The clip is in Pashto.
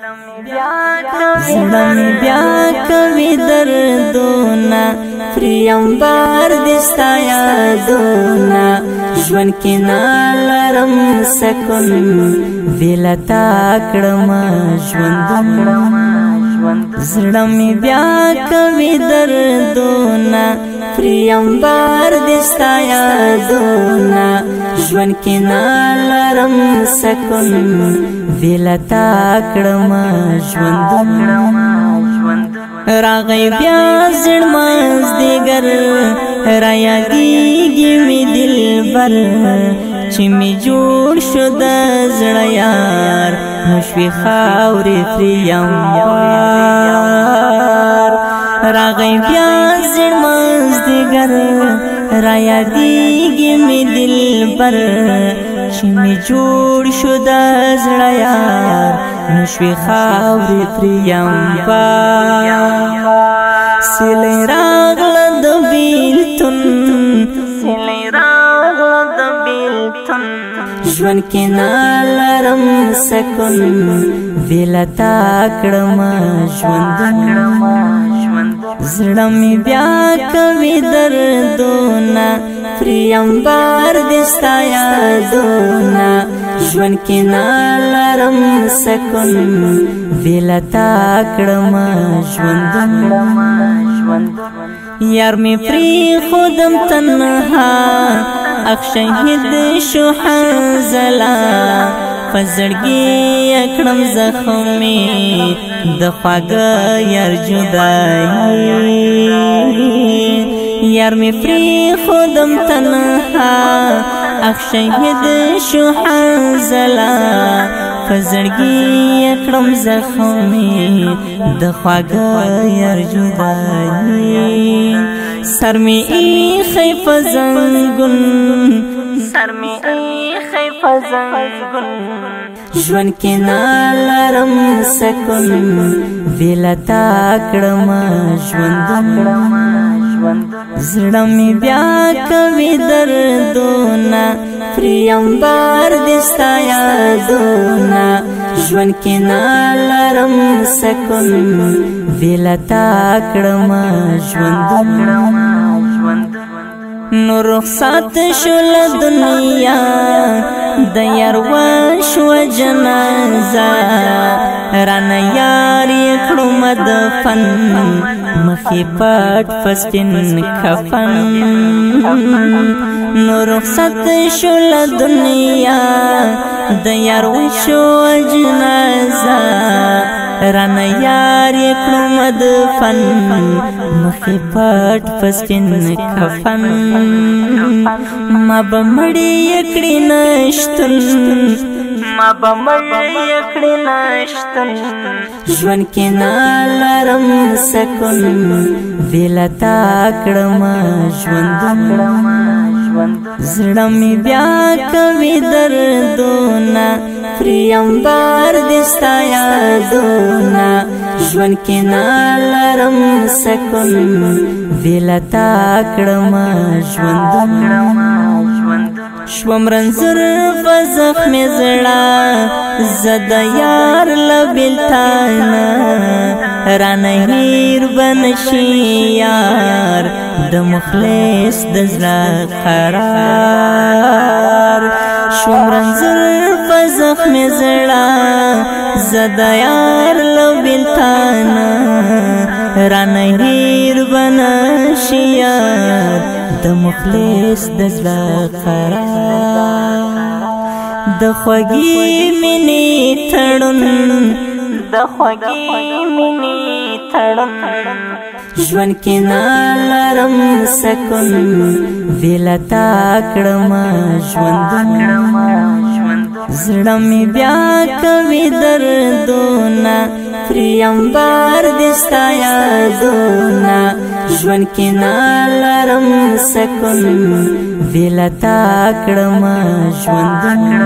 زړه مې بیا کوي دردونه پریم بار دې ستا یادونه ژوند کې نه لرم سکون بېله تا کړمه ژوندونه زړه مې بیا کوي دردونه پریم بار دې ستا یادونه ژوند کې نه لرم سکون بېله تا کړمه ژوندونه راغی بیا زړمازدیګر رایادېږي مې دلبر چې مې جوړ شو د زړه یار نو شوې خاورې پریم بار راغی بیا زړمازدیګر رایادېږي مې دلبر چې مې جوړ شو د زړه یار نو شوې خاورې پریم بار سیلۍ راغله د بیلتون سیلۍ راغله د بیلتون ژوند کې نه لرم سکون بېله تا کړمه ژوندونه زړه مې بیا کوي دردونه پریم بار دې ستا یادونه ژوند کې نه لرم سکون بېله تا کړمه ژوندونه یار مې پرېښودم تنها اخ شهید شو حنظله په زړګي یې کړم زخمې د خواږه یار جدایي یار مې پرېښودم تنها اخ شهید شو حنظله په زړګي یې کړم زخمې د خواږه یار جدایي سر مې ایښی په زنګون سر مې ایښی په زنګون ژوند کې نه لرم سکون بېله تا کړمه ژوندونه زړه مې بیا کوي دردونه پریم بار دې ستا یادونه ژوند کې نه لرم سکون بېله تا کړمه ژوندونه نو رخصت شو له دنیا د یار وشوه جنازه رانه یار یې کړمه دفن مخې پټ په سپین کفن نو رخصت شو له دنیا د یار وشوه جنازه رانه یار یې کړمه دفن مخې پټ په سپین کفن ما به مړی یې کړي نشتون ما به مړی یې کړي نشتون ژوند کې نه لرم سکون بېله تا کړمه ژوندونه زړه مې بیا کوي دردونه پریم بار دې ستا یادونه ژوند کې نه لرم سکون بېله تا کړمه ژوندونه شوم رنځور په زخمې زړه زه د یار له بېلتانه رانه هېر به نشي یار د مخلص د زړه قرار شوم رنځور په زخمې زړه زه د یار له بېلتانه رانه هېر به نشي یار د مخلص د زړه قرار د خوږې مینې تړون د خوږې مینې تړون ژوند کې نه لرم سکون بېله تا کړمه ژوندونه زړه مې بیا کوي دردونه پریم بار دې ستا یادونه ژوند کې نه لرم سکون بېله تا کړمه ژوندونه